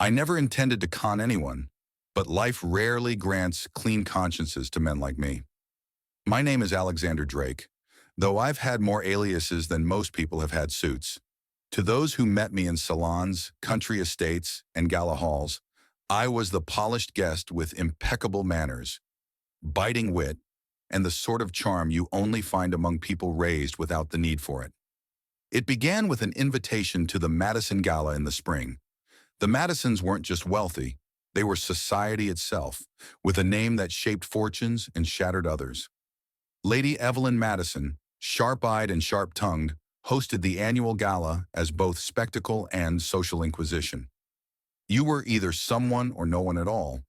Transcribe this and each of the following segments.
I never intended to con anyone, but life rarely grants clean consciences to men like me. My name is Alexander Drake, though I've had more aliases than most people have had suits. To those who met me in salons, country estates, and gala halls, I was the polished guest with impeccable manners, biting wit, and the sort of charm you only find among people raised without the need for it. It began with an invitation to the Madison Gala in the spring. The Madisons weren't just wealthy, they were society itself, with a name that shaped fortunes and shattered others. Lady Evelyn Madison, sharp-eyed and sharp-tongued, hosted the annual gala as both spectacle and social inquisition. You were either someone or no one at all.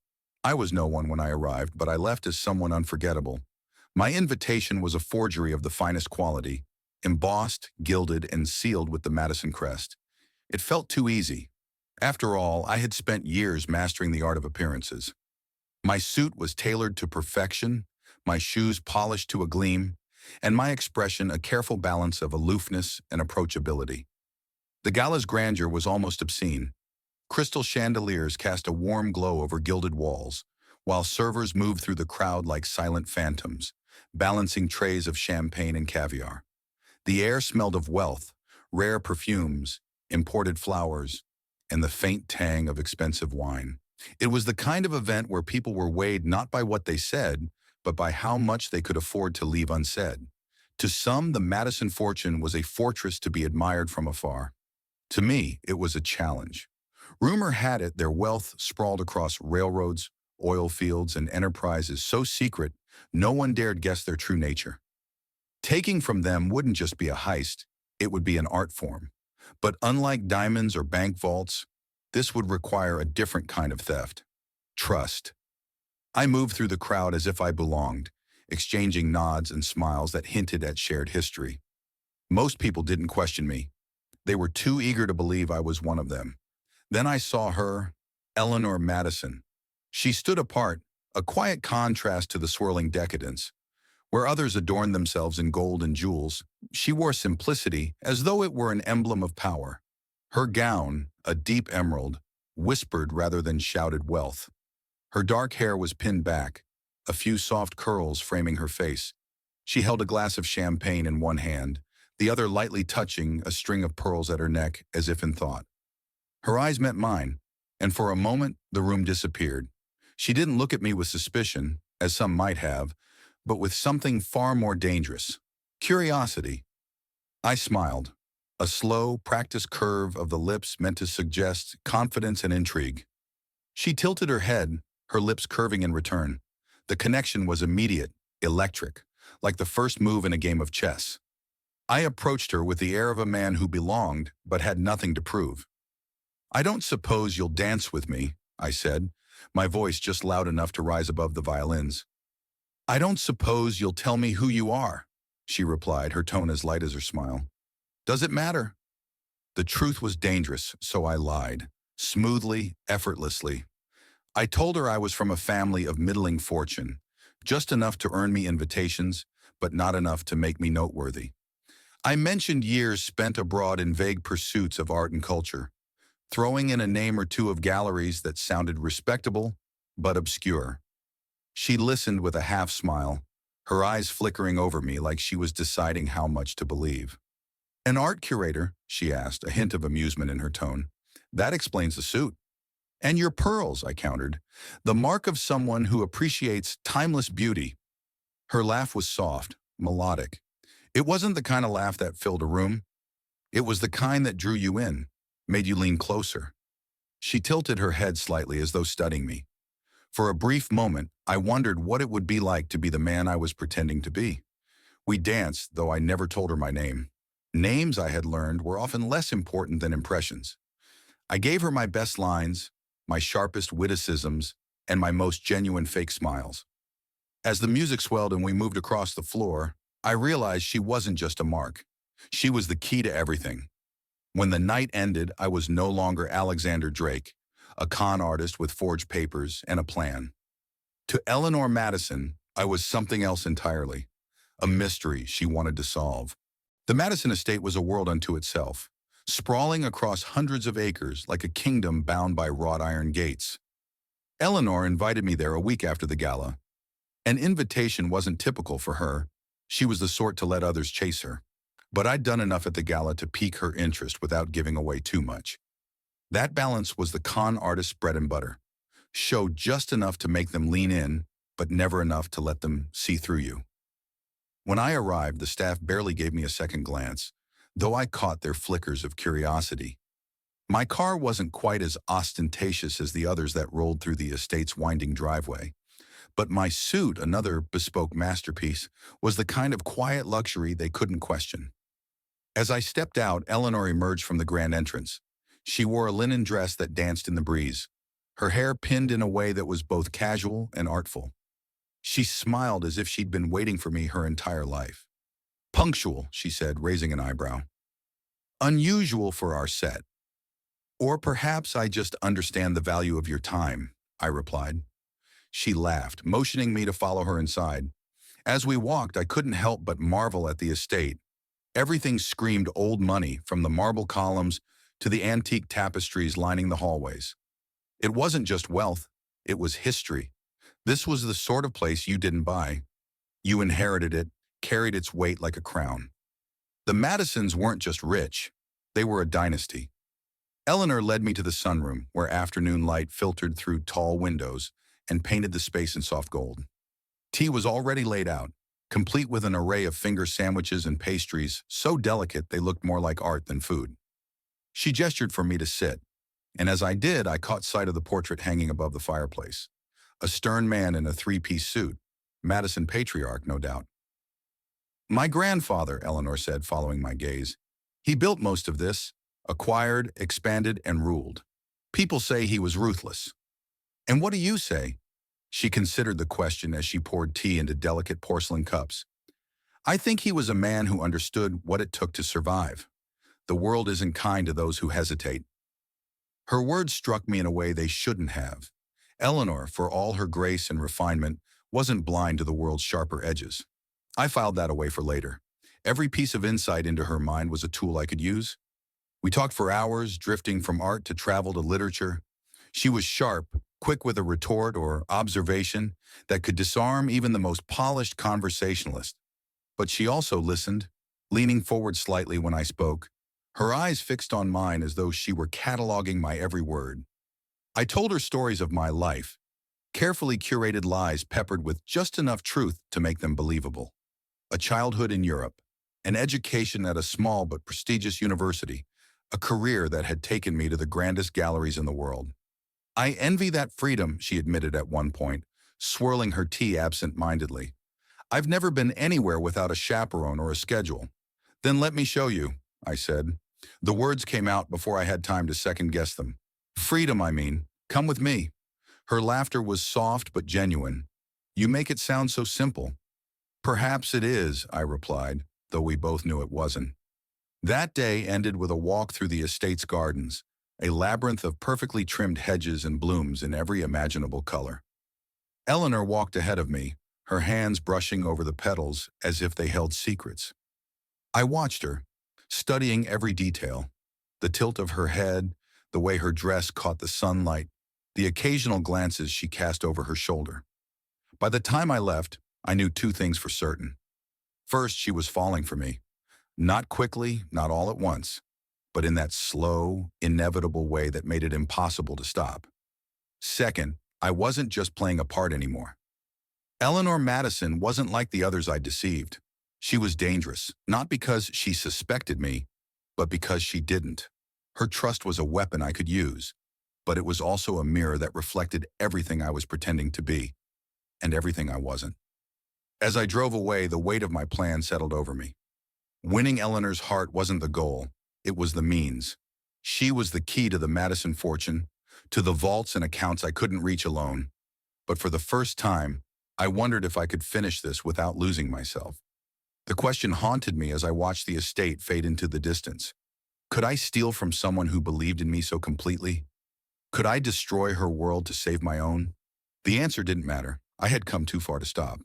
I was no one when I arrived, but I left as someone unforgettable. My invitation was a forgery of the finest quality, embossed, gilded, and sealed with the Madison crest. It felt too easy. After all, I had spent years mastering the art of appearances. My suit was tailored to perfection, my shoes polished to a gleam, and my expression a careful balance of aloofness and approachability. The gala's grandeur was almost obscene. Crystal chandeliers cast a warm glow over gilded walls, while servers moved through the crowd like silent phantoms, balancing trays of champagne and caviar. The air smelled of wealth, rare perfumes, imported flowers, and the faint tang of expensive wine. It was the kind of event where people were weighed not by what they said, but by how much they could afford to leave unsaid. To some, the Madison fortune was a fortress to be admired from afar. To me, it was a challenge. Rumor had it their wealth sprawled across railroads, oil fields, and enterprises so secret, no one dared guess their true nature. Taking from them wouldn't just be a heist, it would be an art form. But unlike diamonds or bank vaults, this would require a different kind of theft: trust. I moved through the crowd as if I belonged, exchanging nods and smiles that hinted at shared history. Most people didn't question me. They were too eager to believe I was one of them. Then I saw her, Eleanor Madison. She stood apart, a quiet contrast to the swirling decadence. Where others adorned themselves in gold and jewels, she wore simplicity as though it were an emblem of power. Her gown, a deep emerald, whispered rather than shouted wealth. Her dark hair was pinned back, a few soft curls framing her face. She held a glass of champagne in one hand, the other lightly touching a string of pearls at her neck as if in thought. Her eyes met mine, and for a moment the room disappeared. She didn't look at me with suspicion, as some might have, but with something far more dangerous: curiosity. I smiled, a slow, practiced curve of the lips meant to suggest confidence and intrigue. She tilted her head, her lips curving in return. The connection was immediate, electric, like the first move in a game of chess. I approached her with the air of a man who belonged but had nothing to prove. "I don't suppose you'll dance with me," I said, my voice just loud enough to rise above the violins. "I don't suppose you'll tell me who you are," she replied, her tone as light as her smile. "Does it matter?" The truth was dangerous, so I lied, smoothly, effortlessly. I told her I was from a family of middling fortune, just enough to earn me invitations, but not enough to make me noteworthy. I mentioned years spent abroad in vague pursuits of art and culture, throwing in a name or two of galleries that sounded respectable, but obscure. She listened with a half smile, her eyes flickering over me like she was deciding how much to believe. "An art curator?" she asked, a hint of amusement in her tone. "That explains the suit." "And your pearls," I countered, "the mark of someone who appreciates timeless beauty." Her laugh was soft, melodic. It wasn't the kind of laugh that filled a room. It was the kind that drew you in, made you lean closer. She tilted her head slightly as though studying me. For a brief moment, I wondered what it would be like to be the man I was pretending to be. We danced, though I never told her my name. Names, I had learned, were often less important than impressions. I gave her my best lines, my sharpest witticisms, and my most genuine fake smiles. As the music swelled and we moved across the floor, I realized she wasn't just a mark. She was the key to everything. When the night ended, I was no longer Alexander Drake, a con artist with forged papers and a plan. To Eleanor Madison, I was something else entirely, a mystery she wanted to solve. The Madison estate was a world unto itself, sprawling across hundreds of acres like a kingdom bound by wrought iron gates. Eleanor invited me there a week after the gala. An invitation wasn't typical for her. She was the sort to let others chase her. But I'd done enough at the gala to pique her interest without giving away too much. That balance was the con artist's bread and butter. Show just enough to make them lean in, but never enough to let them see through you. When I arrived, the staff barely gave me a second glance, though I caught their flickers of curiosity. My car wasn't quite as ostentatious as the others that rolled through the estate's winding driveway, but my suit, another bespoke masterpiece, was the kind of quiet luxury they couldn't question. As I stepped out, Eleanor emerged from the grand entrance. She wore a linen dress that danced in the breeze, her hair pinned in a way that was both casual and artful. She smiled as if she'd been waiting for me her entire life. "Punctual," she said, raising an eyebrow. "Unusual for our set. Or perhaps I just understand the value of your time," I replied. She laughed, motioning me to follow her inside. As we walked, I couldn't help but marvel at the estate. Everything screamed old money, from the marble columns to the antique tapestries lining the hallways. It wasn't just wealth, it was history. This was the sort of place you didn't buy. You inherited it, carried its weight like a crown. The Madisons weren't just rich, they were a dynasty. Eleanor led me to the sunroom, where afternoon light filtered through tall windows and painted the space in soft gold. Tea was already laid out, complete with an array of finger sandwiches and pastries so delicate they looked more like art than food. She gestured for me to sit, and as I did, I caught sight of the portrait hanging above the fireplace. A stern man in a three-piece suit, Madison patriarch, no doubt. "My grandfather," Eleanor said, following my gaze. "He built most of this, acquired, expanded, and ruled. People say he was ruthless." "And what do you say?" She considered the question as she poured tea into delicate porcelain cups. "I think he was a man who understood what it took to survive. The world isn't kind to those who hesitate." Her words struck me in a way they shouldn't have. Eleanor, for all her grace and refinement, wasn't blind to the world's sharper edges. I filed that away for later. Every piece of insight into her mind was a tool I could use. We talked for hours, drifting from art to travel to literature. She was sharp, quick with a retort or observation that could disarm even the most polished conversationalist. But she also listened, leaning forward slightly when I spoke, her eyes fixed on mine as though she were cataloging my every word. I told her stories of my life, carefully curated lies peppered with just enough truth to make them believable. A childhood in Europe, an education at a small but prestigious university, a career that had taken me to the grandest galleries in the world. "I envy that freedom," she admitted at one point, swirling her tea absent-mindedly. "I've never been anywhere without a chaperone or a schedule." "Then let me show you," I said. The words came out before I had time to second-guess them. "Freedom, I mean. Come with me." Her laughter was soft but genuine. "You make it sound so simple." "Perhaps it is," I replied, though we both knew it wasn't. That day ended with a walk through the estate's gardens, a labyrinth of perfectly trimmed hedges and blooms in every imaginable color. Eleanor walked ahead of me, her hands brushing over the petals as if they held secrets. I watched her, studying every detail, the tilt of her head, the way her dress caught the sunlight, the occasional glances she cast over her shoulder. By the time I left, I knew two things for certain. First, she was falling for me. Not quickly, not all at once, but in that slow, inevitable way that made it impossible to stop. Second, I wasn't just playing a part anymore. Eleanor Madison wasn't like the others I'd deceived. She was dangerous, not because she suspected me, but because she didn't. Her trust was a weapon I could use, but it was also a mirror that reflected everything I was pretending to be, and everything I wasn't. As I drove away, the weight of my plan settled over me. Winning Eleanor's heart wasn't the goal, it was the means. She was the key to the Madison fortune, to the vaults and accounts I couldn't reach alone. But for the first time, I wondered if I could finish this without losing myself. The question haunted me as I watched the estate fade into the distance. Could I steal from someone who believed in me so completely? Could I destroy her world to save my own? The answer didn't matter. I had come too far to stop.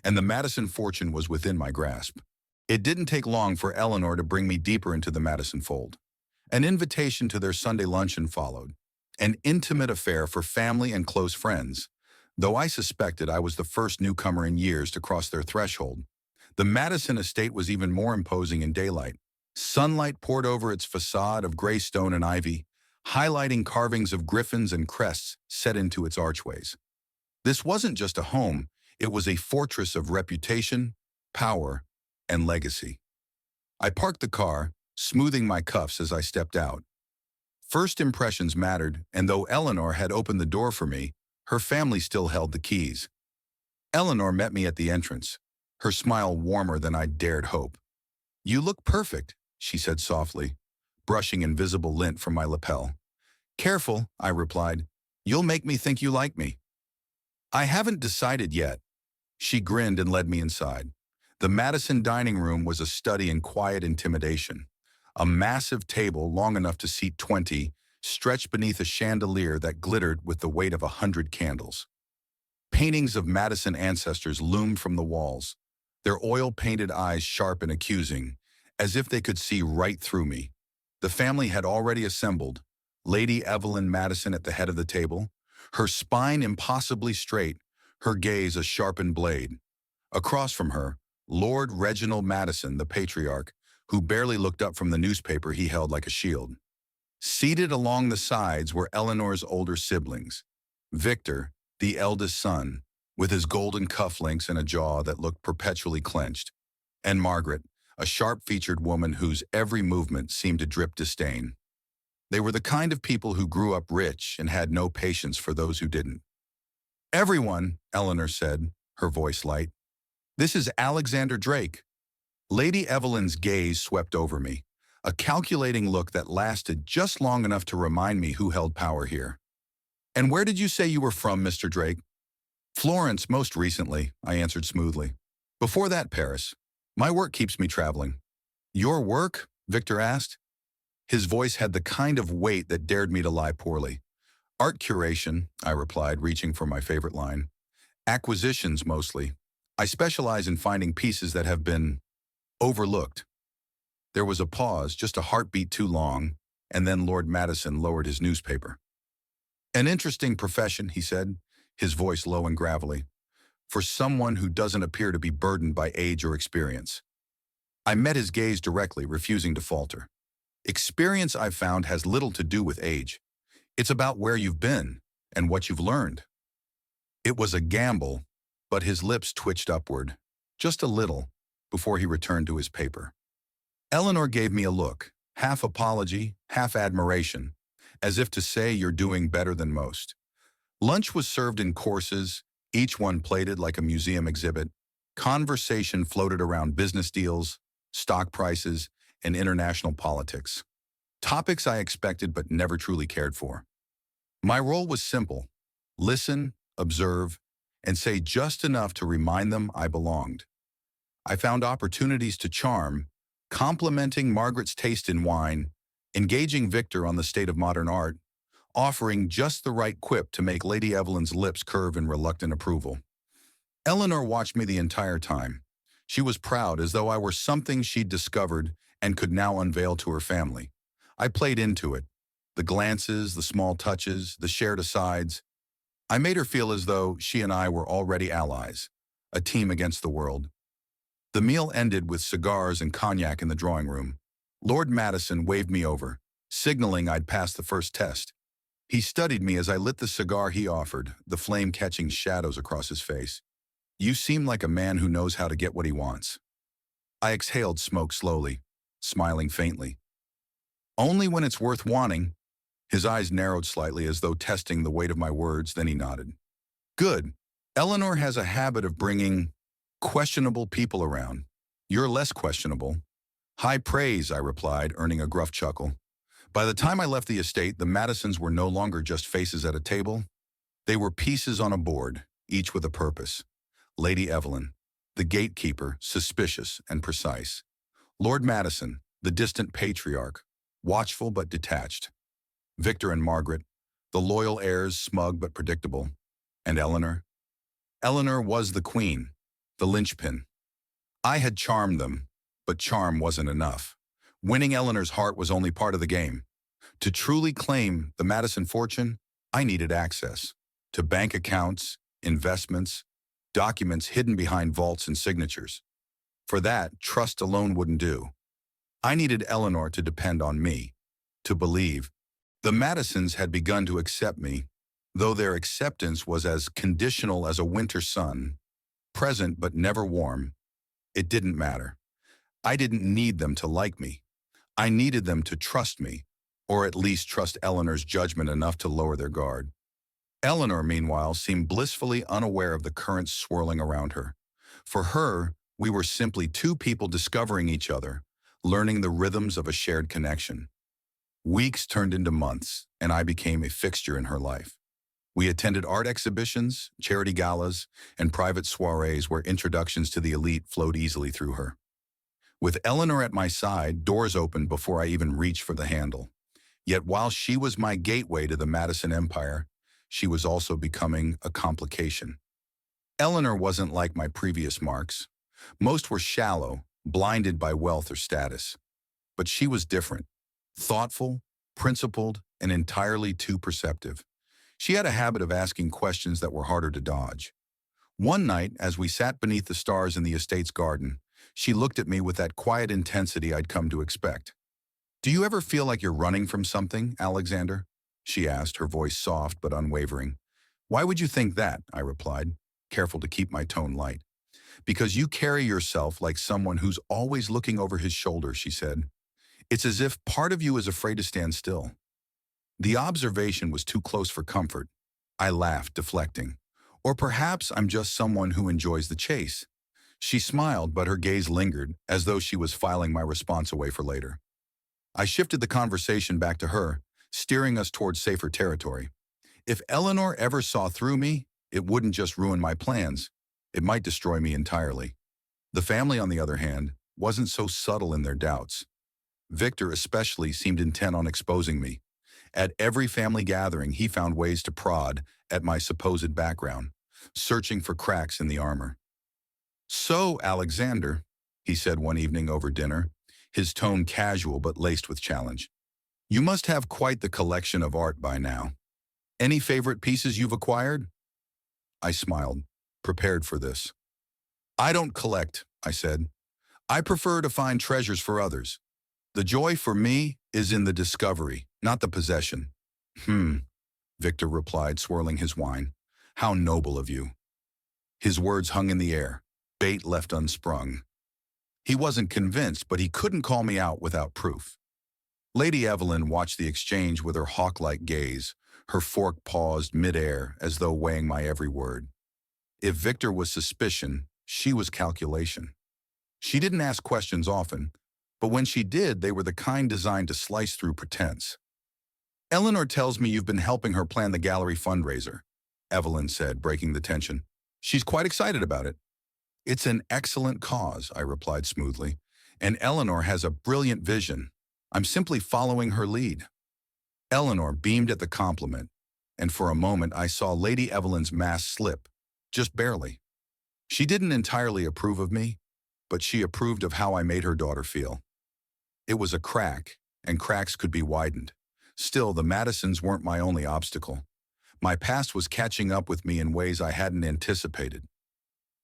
And the Madison fortune was within my grasp. It didn't take long for Eleanor to bring me deeper into the Madison fold. An invitation to their Sunday luncheon followed, an intimate affair for family and close friends. Though I suspected I was the first newcomer in years to cross their threshold, the Madison estate was even more imposing in daylight. Sunlight poured over its facade of gray stone and ivy, highlighting carvings of griffins and crests set into its archways. This wasn't just a home, it was a fortress of reputation, power, and legacy. I parked the car, smoothing my cuffs as I stepped out. First impressions mattered, and though Eleanor had opened the door for me, her family still held the keys. Eleanor met me at the entrance, her smile warmer than I'd dared hope. "You look perfect," she said softly, brushing invisible lint from my lapel. "Careful," I replied. "You'll make me think you like me." "I haven't decided yet." She grinned and led me inside. The Madison dining room was a study in quiet intimidation. A massive table long enough to seat 20 stretched beneath a chandelier that glittered with the weight of 100 candles. Paintings of Madison ancestors loomed from the walls, their oil-painted eyes sharp and accusing, as if they could see right through me. The family had already assembled, Lady Evelyn Madison at the head of the table, her spine impossibly straight, her gaze a sharpened blade. Across from her, Lord Reginald Madison, the patriarch, who barely looked up from the newspaper he held like a shield. Seated along the sides were Eleanor's older siblings. Victor, the eldest son, with his golden cufflinks and a jaw that looked perpetually clenched, and Margaret, a sharp-featured woman whose every movement seemed to drip disdain. They were the kind of people who grew up rich and had no patience for those who didn't. "Everyone," Eleanor said, her voice light. "This is Alexander Drake." Lady Evelyn's gaze swept over me, a calculating look that lasted just long enough to remind me who held power here. "And where did you say you were from, Mr. Drake?" "Florence, most recently," I answered smoothly. "Before that, Paris. My work keeps me traveling." "Your work?" Victor asked. His voice had the kind of weight that dared me to lie poorly. "Art curation," I replied, reaching for my favorite line. "Acquisitions, mostly. I specialize in finding pieces that have been overlooked." There was a pause, just a heartbeat too long, and then Lord Madison lowered his newspaper. "An interesting profession," he said, his voice low and gravelly, "for someone who doesn't appear to be burdened by age or experience." I met his gaze directly, refusing to falter. "Experience, I've found, has little to do with age. It's about where you've been and what you've learned." It was a gamble, but his lips twitched upward, just a little, before he returned to his paper. Eleanor gave me a look, half apology, half admiration, as if to say you're doing better than most. Lunch was served in courses, each one plated like a museum exhibit. Conversation floated around business deals, stock prices, and international politics. Topics I expected but never truly cared for. My role was simple: listen, observe, and say just enough to remind them I belonged. I found opportunities to charm, complimenting Margaret's taste in wine, engaging Victor on the state of modern art, offering just the right quip to make Lady Evelyn's lips curve in reluctant approval. Eleanor watched me the entire time. She was proud, as though I were something she'd discovered and could now unveil to her family. I played into it. The glances, the small touches, the shared asides. I made her feel as though she and I were already allies, a team against the world. The meal ended with cigars and cognac in the drawing room. Lord Madison waved me over, signaling I'd passed the first test. He studied me as I lit the cigar he offered, the flame catching shadows across his face. "You seem like a man who knows how to get what he wants." I exhaled smoke slowly, smiling faintly. "Only when it's worth wanting." His eyes narrowed slightly as though testing the weight of my words, then he nodded. "Good. Eleanor has a habit of bringing questionable people around. You're less questionable." "High praise," I replied, earning a gruff chuckle. By the time I left the estate, the Madisons were no longer just faces at a table. They were pieces on a board, each with a purpose. Lady Evelyn, the gatekeeper, suspicious and precise. Lord Madison, the distant patriarch, watchful but detached. Victor and Margaret, the loyal heirs, smug but predictable. And Eleanor? Eleanor was the queen, the linchpin. I had charmed them, but charm wasn't enough. Winning Eleanor's heart was only part of the game. To truly claim the Madison fortune, I needed access to bank accounts, investments, documents hidden behind vaults and signatures. For that, trust alone wouldn't do. I needed Eleanor to depend on me, to believe. The Madisons had begun to accept me, though their acceptance was as conditional as a winter sun, present but never warm. It didn't matter. I didn't need them to like me. I needed them to trust me, or at least trust Eleanor's judgment enough to lower their guard. Eleanor, meanwhile, seemed blissfully unaware of the currents swirling around her. For her, we were simply two people discovering each other, learning the rhythms of a shared connection. Weeks turned into months, and I became a fixture in her life. We attended art exhibitions, charity galas, and private soirees where introductions to the elite flowed easily through her. With Eleanor at my side, doors opened before I even reached for the handle. Yet while she was my gateway to the Madison Empire, she was also becoming a complication. Eleanor wasn't like my previous marks. Most were shallow, blinded by wealth or status. But she was different, thoughtful, principled, and entirely too perceptive. She had a habit of asking questions that were harder to dodge. One night, as we sat beneath the stars in the estate's garden, she looked at me with that quiet intensity I'd come to expect. "Do you ever feel like you're running from something, Alexander?" she asked, her voice soft but unwavering. "Why would you think that?" I replied, careful to keep my tone light. "Because you carry yourself like someone who's always looking over his shoulder," she said. "It's as if part of you is afraid to stand still." The observation was too close for comfort. I laughed, deflecting. "Or perhaps I'm just someone who enjoys the chase." She smiled, but her gaze lingered, as though she was filing my response away for later. I shifted the conversation back to her, steering us towards safer territory. If Eleanor ever saw through me, it wouldn't just ruin my plans. It might destroy me entirely. The family, on the other hand, wasn't so subtle in their doubts. Victor especially seemed intent on exposing me. At every family gathering, he found ways to prod at my supposed background, searching for cracks in the armor. "So, Alexander," he said one evening over dinner, his tone casual but laced with challenge, "you must have quite the collection of art by now. Any favorite pieces you've acquired?" I smiled, prepared for this. "I don't collect," I said. "I prefer to find treasures for others. The joy for me is in the discovery, not the possession." Victor replied, swirling his wine. "How noble of you." His words hung in the air, bait left unsprung. He wasn't convinced, but he couldn't call me out without proof. Lady Evelyn watched the exchange with her hawk-like gaze, her fork paused mid-air as though weighing my every word. If Victor was suspicion, she was calculation. She didn't ask questions often, but when she did, they were the kind designed to slice through pretense. "Eleanor tells me you've been helping her plan the gallery fundraiser," Evelyn said, breaking the tension. "She's quite excited about it." "It's an excellent cause," I replied smoothly, "and Eleanor has a brilliant vision. I'm simply following her lead." Eleanor beamed at the compliment, and for a moment I saw Lady Evelyn's mask slip, just barely. She didn't entirely approve of me, but she approved of how I made her daughter feel. It was a crack, and cracks could be widened. Still, the Madisons weren't my only obstacle. My past was catching up with me in ways I hadn't anticipated.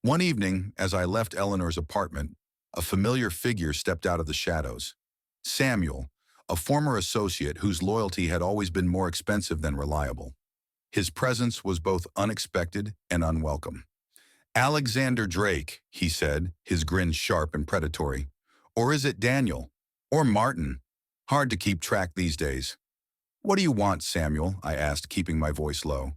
One evening, as I left Eleanor's apartment, a familiar figure stepped out of the shadows. Samuel, a former associate whose loyalty had always been more expensive than reliable. His presence was both unexpected and unwelcome. "Alexander Drake," he said, his grin sharp and predatory. "Or is it Daniel? Or Martin? Hard to keep track these days." "What do you want, Samuel?" I asked, keeping my voice low.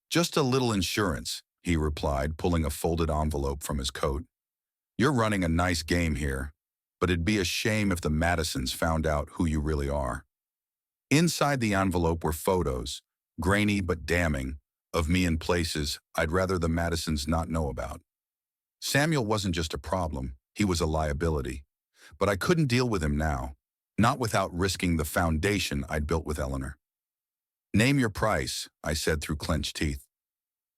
"Just a little insurance," he replied, pulling a folded envelope from his coat. "You're running a nice game here, but it'd be a shame if the Madisons found out who you really are." Inside the envelope were photos, grainy but damning, of me in places I'd rather the Madisons not know about. Samuel wasn't just a problem, he was a liability. But I couldn't deal with him now, not without risking the foundation I'd built with Eleanor. "Name your price," I said through clenched teeth.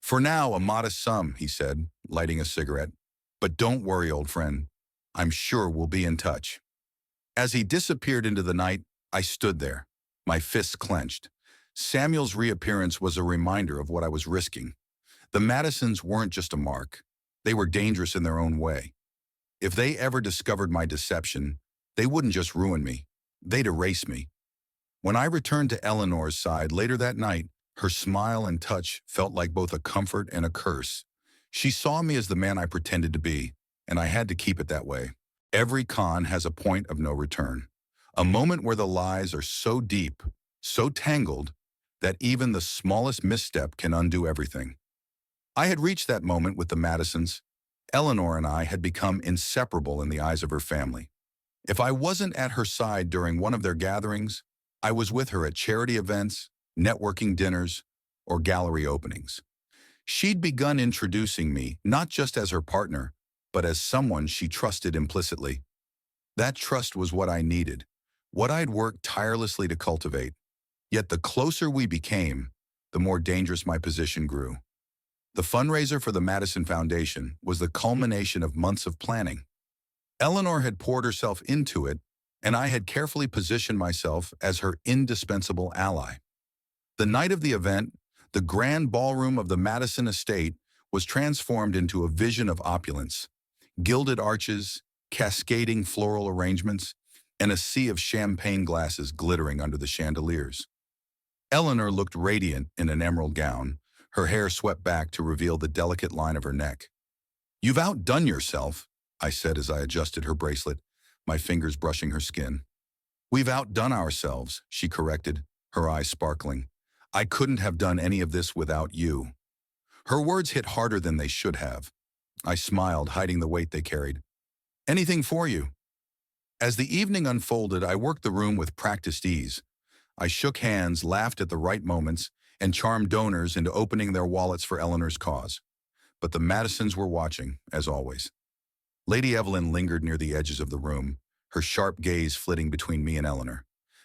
"For now, a modest sum," he said, lighting a cigarette. "But don't worry, old friend. I'm sure we'll be in touch." As he disappeared into the night, I stood there, my fists clenched. Samuel's reappearance was a reminder of what I was risking. The Madisons weren't just a mark. They were dangerous in their own way. If they ever discovered my deception, they wouldn't just ruin me. They'd erase me. When I returned to Eleanor's side later that night, her smile and touch felt like both a comfort and a curse. She saw me as the man I pretended to be, and I had to keep it that way. Every con has a point of no return. A moment where the lies are so deep, so tangled, that even the smallest misstep can undo everything. I had reached that moment with the Madisons. Eleanor and I had become inseparable in the eyes of her family. If I wasn't at her side during one of their gatherings, I was with her at charity events, networking dinners, or gallery openings. She'd begun introducing me not just as her partner, but as someone she trusted implicitly. That trust was what I needed, what I'd worked tirelessly to cultivate. Yet the closer we became, the more dangerous my position grew. The fundraiser for the Madison Foundation was the culmination of months of planning. Eleanor had poured herself into it, and I had carefully positioned myself as her indispensable ally. The night of the event, the grand ballroom of the Madison estate was transformed into a vision of opulence. Gilded arches, cascading floral arrangements, and a sea of champagne glasses glittering under the chandeliers. Eleanor looked radiant in an emerald gown, her hair swept back to reveal the delicate line of her neck. "You've outdone yourself," I said as I adjusted her bracelet, my fingers brushing her skin. "We've outdone ourselves," she corrected, her eyes sparkling. "I couldn't have done any of this without you." Her words hit harder than they should have. I smiled, hiding the weight they carried. "Anything for you." As the evening unfolded, I worked the room with practiced ease. I shook hands, laughed at the right moments, and charmed donors into opening their wallets for Eleanor's cause. But the Madisons were watching, as always. Lady Evelyn lingered near the edges of the room, her sharp gaze flitting between me and Eleanor.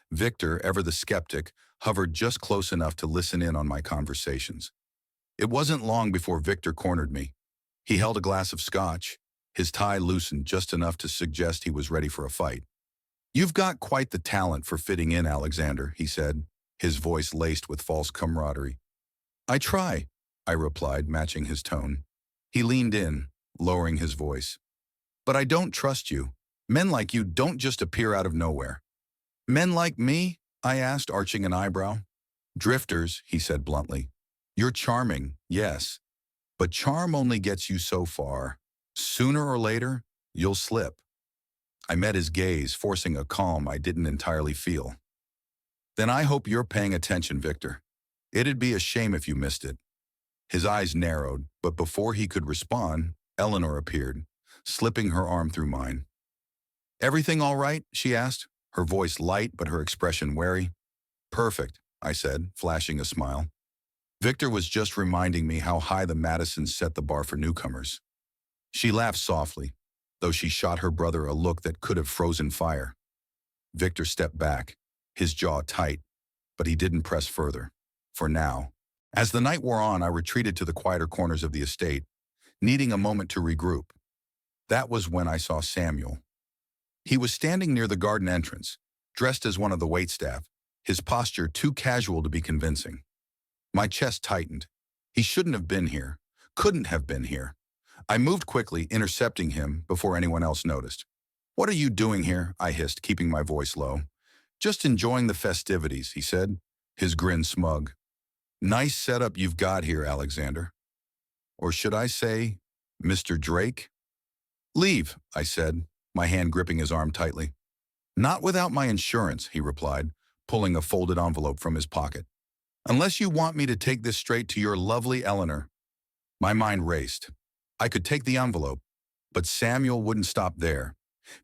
Victor, ever the skeptic, hovered just close enough to listen in on my conversations. It wasn't long before Victor cornered me. He held a glass of scotch, his tie loosened just enough to suggest he was ready for a fight. "You've got quite the talent for fitting in, Alexander," he said, his voice laced with false camaraderie. "I try," I replied, matching his tone. He leaned in, lowering his voice. "But I don't trust you. Men like you don't just appear out of nowhere." "Men like me?" I asked, arching an eyebrow. "Drifters," he said bluntly. "You're charming, yes, but charm only gets you so far. Sooner or later, you'll slip." I met his gaze, forcing a calm I didn't entirely feel. "Then I hope you're paying attention, Victor. It'd be a shame if you missed it." His eyes narrowed, but before he could respond, Eleanor appeared, slipping her arm through mine. "Everything all right?" she asked, her voice light but her expression wary. "Perfect," I said, flashing a smile. Victor was just reminding me how high the Madisons set the bar for newcomers. She laughed softly, though she shot her brother a look that could have frozen fire. Victor stepped back, his jaw tight, but he didn't press further, for now. As the night wore on, I retreated to the quieter corners of the estate, needing a moment to regroup. That was when I saw Samuel. He was standing near the garden entrance, dressed as one of the waitstaff, his posture too casual to be convincing. My chest tightened. He shouldn't have been here, couldn't have been here. I moved quickly, intercepting him before anyone else noticed. "What are you doing here?" I hissed, keeping my voice low. "Just enjoying the festivities," he said, his grin smug. "Nice setup you've got here, Alexander. Or should I say, Mr. Drake?" "Leave," I said, my hand gripping his arm tightly. "Not without my insurance," he replied, pulling a folded envelope from his pocket. "Unless you want me to take this straight to your lovely Eleanor." My mind raced. I could take the envelope, but Samuel wouldn't stop there.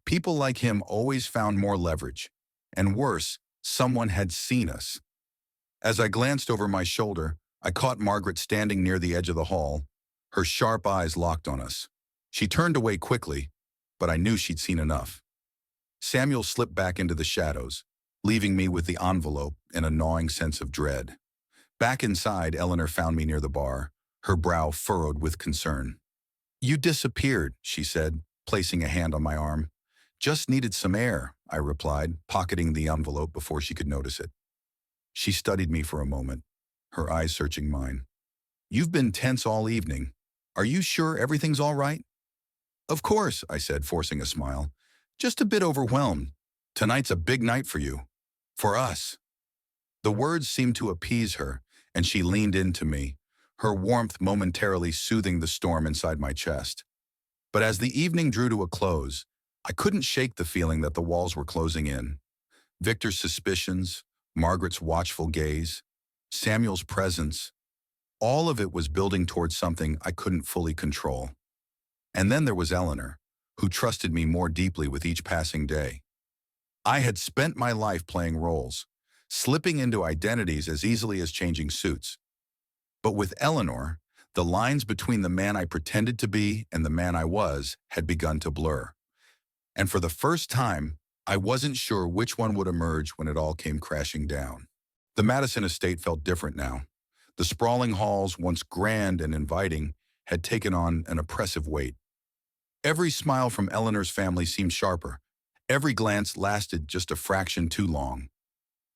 People like him always found more leverage. And worse, someone had seen us. As I glanced over my shoulder, I caught Margaret standing near the edge of the hall, her sharp eyes locked on us. She turned away quickly, but I knew she'd seen enough. Samuel slipped back into the shadows, leaving me with the envelope and a gnawing sense of dread. Back inside, Eleanor found me near the bar, her brow furrowed with concern. "You disappeared," she said, placing a hand on my arm. "Just needed some air. I replied, pocketing the envelope before she could notice it. She studied me for a moment, her eyes searching mine. You've been tense all evening. Are you sure everything's all right? Of course, I said, forcing a smile. Just a bit overwhelmed. Tonight's a big night for you. For us. The words seemed to appease her, and she leaned into me, her warmth momentarily soothing the storm inside my chest. But as the evening drew to a close, I couldn't shake the feeling that the walls were closing in. Victor's suspicions, Margaret's watchful gaze, Samuel's presence, all of it was building towards something I couldn't fully control. And then there was Eleanor, who trusted me more deeply with each passing day. I had spent my life playing roles, slipping into identities as easily as changing suits. But with Eleanor, the lines between the man I pretended to be and the man I was had begun to blur. And for the first time, I wasn't sure which one would emerge when it all came crashing down. The Madison estate felt different now. The sprawling halls, once grand and inviting, had taken on an oppressive weight. Every smile from Eleanor's family seemed sharper. Every glance lasted just a fraction too long.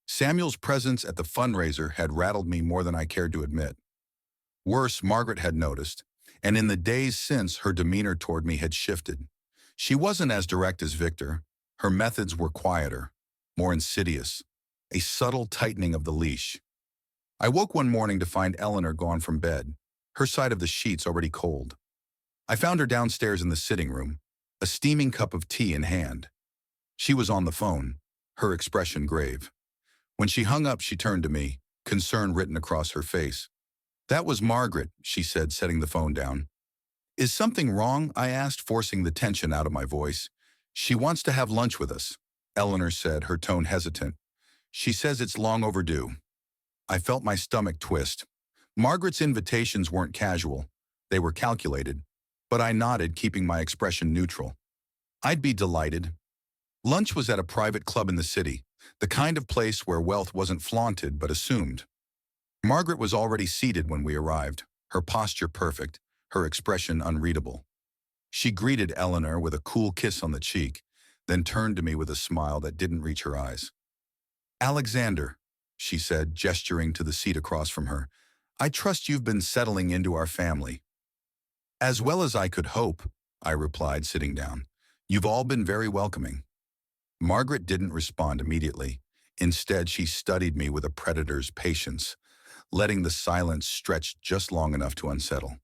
Samuel's presence at the fundraiser had rattled me more than I cared to admit. Worse, Margaret had noticed, and in the days since, her demeanor toward me had shifted. She wasn't as direct as Victor. Her methods were quieter, more insidious, a subtle tightening of the leash. I woke one morning to find Eleanor gone from bed, her side of the sheets already cold. I found her downstairs in the sitting room, a steaming cup of tea in hand. She was on the phone, her expression grave. When she hung up, she turned to me, concern written across her face. That was Margaret, she said, setting the phone down. Is something wrong? I asked, forcing the tension out of my voice. She wants to have lunch with us, Eleanor said, her tone hesitant. She says it's long overdue. I felt my stomach twist. Margaret's invitations weren't casual. They were calculated. But I nodded, keeping my expression neutral. I'd be delighted. Lunch was at a private club in the city, the kind of place where wealth wasn't flaunted but assumed. Margaret was already seated when we arrived, her posture perfect, her expression unreadable. She greeted Eleanor with a cool kiss on the cheek, then turned to me with a smile that didn't reach her eyes. Alexander, she said, gesturing to the seat across from her, I trust you've been settling into our family. As well as I could hope, I replied, sitting down. You've all been very welcoming. Margaret didn't respond immediately. Instead, she studied me with a predator's patience, letting the silence stretch just long enough to unsettle.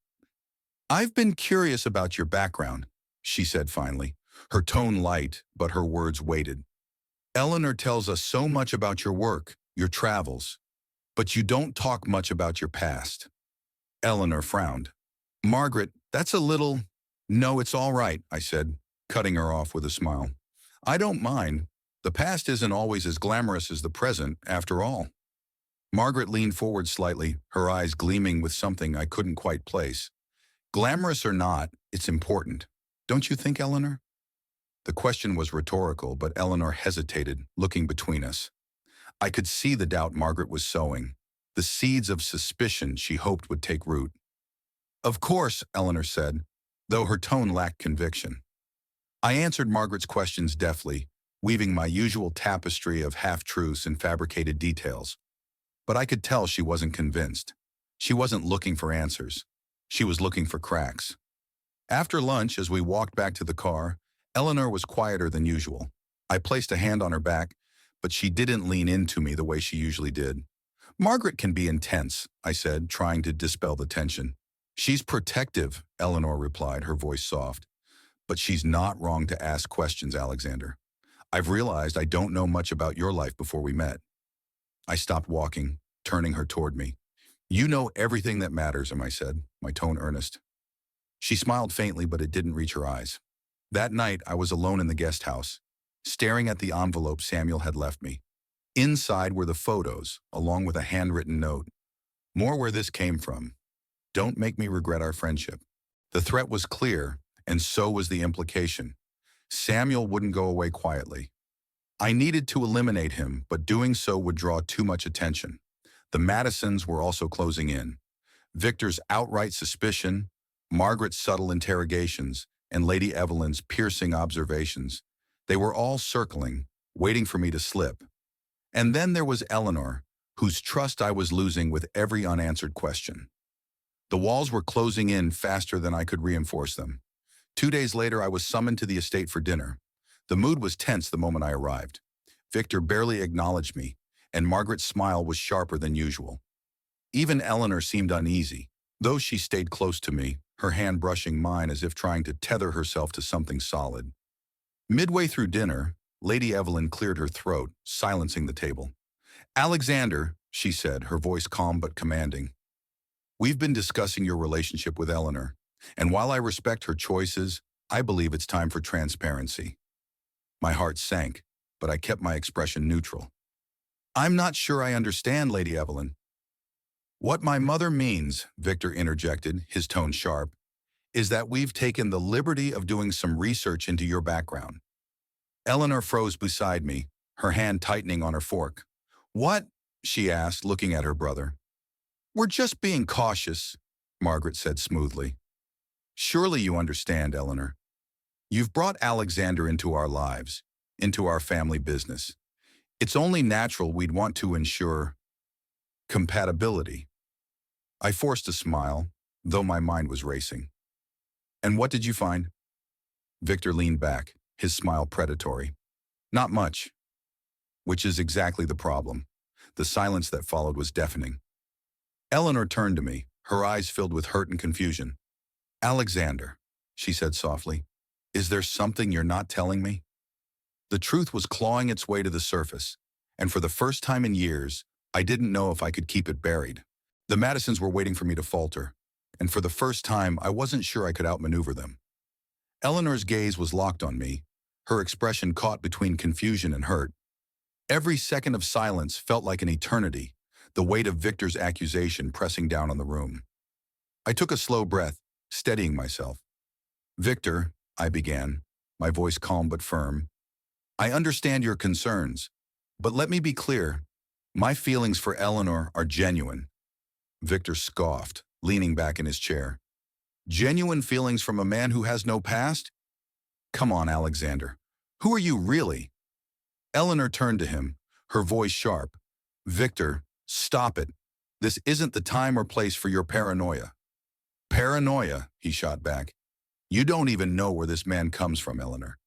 I've been curious about your background, she said finally, her tone light, but her words weighted. Eleanor tells us so much about your work, your travels, but you don't talk much about your past. Eleanor frowned. Margaret, that's a little... No, it's all right, I said, cutting her off with a smile. I don't mind. The past isn't always as glamorous as the present, after all. Margaret leaned forward slightly, her eyes gleaming with something I couldn't quite place. Glamorous or not, it's important. Don't you think, Eleanor? The question was rhetorical, but Eleanor hesitated, looking between us. I could see the doubt Margaret was sowing, the seeds of suspicion she hoped would take root. Of course, Eleanor said, though her tone lacked conviction. I answered Margaret's questions deftly, weaving my usual tapestry of half-truths and fabricated details. But I could tell she wasn't convinced. She wasn't looking for answers. She was looking for cracks. After lunch, as we walked back to the car, Eleanor was quieter than usual. I placed a hand on her back, but she didn't lean into me the way she usually did. Margaret can be intense, I said, trying to dispel the tension. She's protective, Eleanor replied, her voice soft. But she's not wrong to ask questions, Alexander. I've realized I don't know much about your life before we met. I stopped walking, turning her toward me. You know everything that matters, I said, my tone earnest. She smiled faintly, but it didn't reach her eyes. That night, I was alone in the guest house, staring at the envelope Samuel had left me. Inside were the photos, along with a handwritten note. More where this came from. Don't make me regret our friendship. The threat was clear, and so was the implication. Samuel wouldn't go away quietly. I needed to eliminate him, but doing so would draw too much attention. The Madisons were also closing in. Victor's outright suspicion, Margaret's subtle interrogations, and Lady Evelyn's piercing observations. They were all circling, waiting for me to slip. And then there was Eleanor, whose trust I was losing with every unanswered question. The walls were closing in faster than I could reinforce them. 2 days later, I was summoned to the estate for dinner. The mood was tense the moment I arrived. Victor barely acknowledged me, and Margaret's smile was sharper than usual. Even Eleanor seemed uneasy, though she stayed close to me, her hand brushing mine as if trying to tether herself to something solid. Midway through dinner, Lady Evelyn cleared her throat, silencing the table. "Alexander," she said, her voice calm but commanding, "we've been discussing your relationship with Eleanor, and while I respect her choices, I believe it's time for transparency." My heart sank, but I kept my expression neutral. "I'm not sure I understand, Lady Evelyn." "What my mother means," Victor interjected, his tone sharp, "is that we've taken the liberty of doing some research into your background." Eleanor froze beside me, her hand tightening on her fork. "What?" she asked, looking at her brother. "We're just being cautious," Margaret said smoothly. "Surely you understand, Eleanor. You've brought Alexander into our lives, into our family business. It's only natural we'd want to ensure compatibility." I forced a smile, though my mind was racing. "And what did you find?" Victor leaned back, his smile predatory. "Not much." Which is exactly the problem. The silence that followed was deafening. Eleanor turned to me, her eyes filled with hurt and confusion. "Alexander," she said softly, "is there something you're not telling me?" The truth was clawing its way to the surface, and for the first time in years, I didn't know if I could keep it buried. The Madisons were waiting for me to falter, and for the first time, I wasn't sure I could outmaneuver them. Eleanor's gaze was locked on me, her expression caught between confusion and hurt. Every second of silence felt like an eternity, the weight of Victor's accusation pressing down on the room. I took a slow breath, steadying myself. "Victor," I began, my voice calm but firm, "I understand your concerns, but let me be clear. My feelings for Eleanor are genuine." Victor scoffed, leaning back in his chair. "Genuine feelings from a man who has no past? Come on, Alexander. Who are you really?" Eleanor turned to him, her voice sharp. "Victor, stop it. This isn't the time or place for your paranoia." "Paranoia," he shot back. "You don't even know where this man comes from, Eleanor.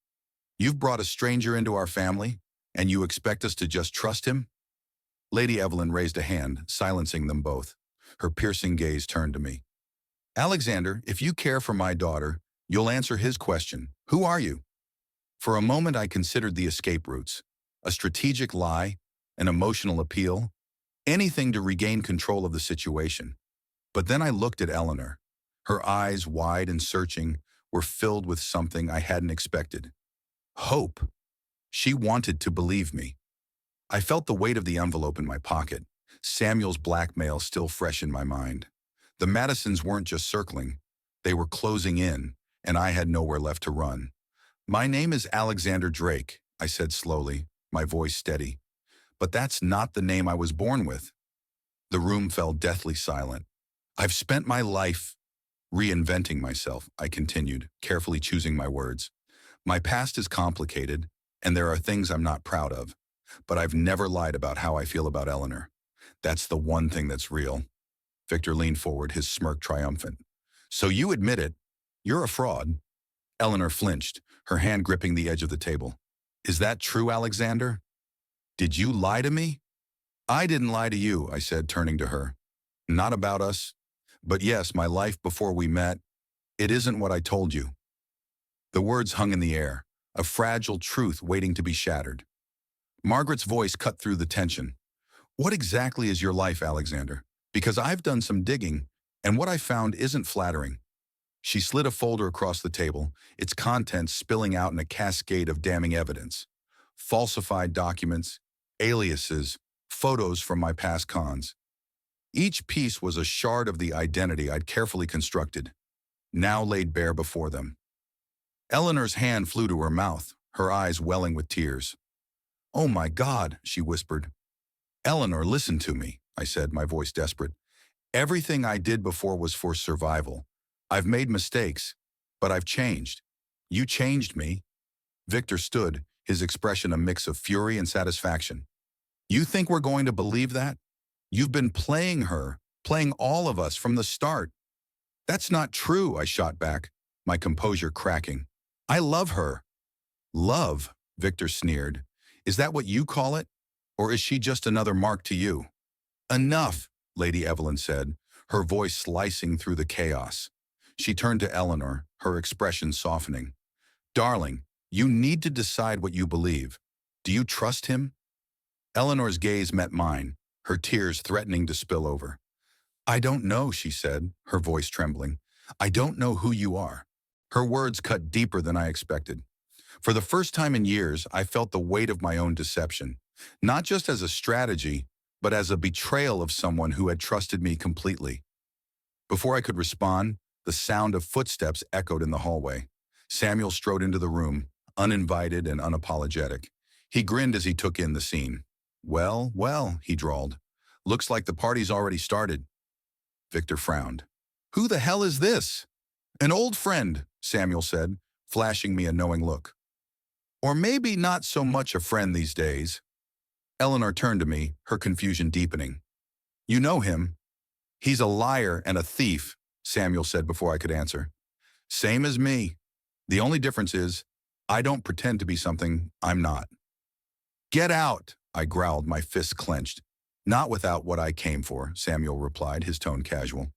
You've brought a stranger into our family, and you expect us to just trust him?" Lady Evelyn raised a hand, silencing them both. Her piercing gaze turned to me. "Alexander, if you care for my daughter, you'll answer his question. Who are you?" For a moment I considered the escape routes. A strategic lie, an emotional appeal, anything to regain control of the situation. But then I looked at Eleanor. Her eyes, wide and searching, were filled with something I hadn't expected. Hope. She wanted to believe me. I felt the weight of the envelope in my pocket, Samuel's blackmail still fresh in my mind. The Madisons weren't just circling. They were closing in, and I had nowhere left to run. "My name is Alexander Drake," I said slowly, my voice steady. "But that's not the name I was born with." The room fell deathly silent. "I've spent my life reinventing myself," I continued, carefully choosing my words. "My past is complicated, and there are things I'm not proud of. But I've never lied about how I feel about Eleanor. That's the one thing that's real." Victor leaned forward, his smirk triumphant. "So you admit it. You're a fraud." Eleanor flinched, her hand gripping the edge of the table. "Is that true, Alexander? Did you lie to me?" "I didn't lie to you," I said, turning to her. "Not about us. But yes, my life before we met, it isn't what I told you." The words hung in the air, a fragile truth waiting to be shattered. Margaret's voice cut through the tension. "What exactly is your life, Alexander? Because I've done some digging, and what I found isn't flattering." She slid a folder across the table, its contents spilling out in a cascade of damning evidence. Falsified documents, aliases, photos from my past cons. Each piece was a shard of the identity I'd carefully constructed, now laid bare before them. Eleanor's hand flew to her mouth, her eyes welling with tears. "Oh my God," she whispered. "Eleanor, listen to me," I said, my voice desperate. "Everything I did before was for survival. I've made mistakes, but I've changed. You changed me." Victor stood, his expression a mix of fury and satisfaction. You think we're going to believe that? You've been playing her, playing all of us from the start. That's not true, I shot back, my composure cracking. I love her. Love, Victor sneered. Is that what you call it? Or is she just another mark to you? Enough, Lady Evelyn said, her voice slicing through the chaos. She turned to Eleanor, her expression softening. Darling, you need to decide what you believe. Do you trust him? Eleanor's gaze met mine, her tears threatening to spill over. I don't know, she said, her voice trembling. I don't know who you are. Her words cut deeper than I expected. For the first time in years, I felt the weight of my own deception, not just as a strategy, but as a betrayal of someone who had trusted me completely. Before I could respond, the sound of footsteps echoed in the hallway. Samuel strode into the room, uninvited and unapologetic. He grinned as he took in the scene. Well, well, he drawled. Looks like the party's already started. Victor frowned. Who the hell is this? An old friend, Samuel said, flashing me a knowing look. Or maybe not so much a friend these days. Eleanor turned to me, her confusion deepening. You know him. He's a liar and a thief, Samuel said before I could answer. Same as me. The only difference is, I don't pretend to be something I'm not. Get out, I growled, my fists clenched. Not without what I came for, Samuel replied, his tone casual.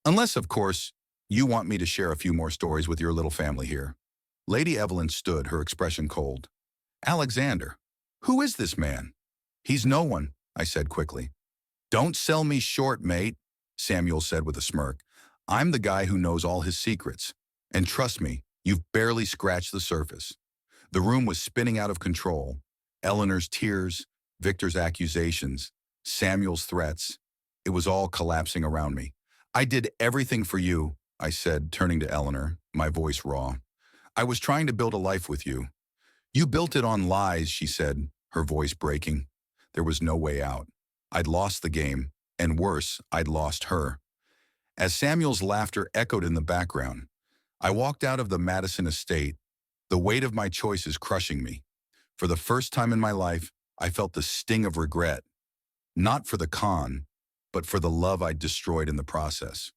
Unless, of course, you want me to share a few more stories with your little family here. Lady Evelyn stood, her expression cold. Alexander, who is this man? He's no one, I said quickly. Don't sell me short, mate, Samuel said with a smirk. I'm the guy who knows all his secrets. And trust me, you've barely scratched the surface. The room was spinning out of control. Eleanor's tears, Victor's accusations, Samuel's threats. It was all collapsing around me. I did everything for you, I said, turning to Eleanor, my voice raw. I was trying to build a life with you. You built it on lies, she said, her voice breaking. There was no way out. I'd lost the game, and worse, I'd lost her. As Samuel's laughter echoed in the background, I walked out of the Madison estate, the weight of my choices crushing me. For the first time in my life, I felt the sting of regret, not for the con, but for the love I'd destroyed in the process.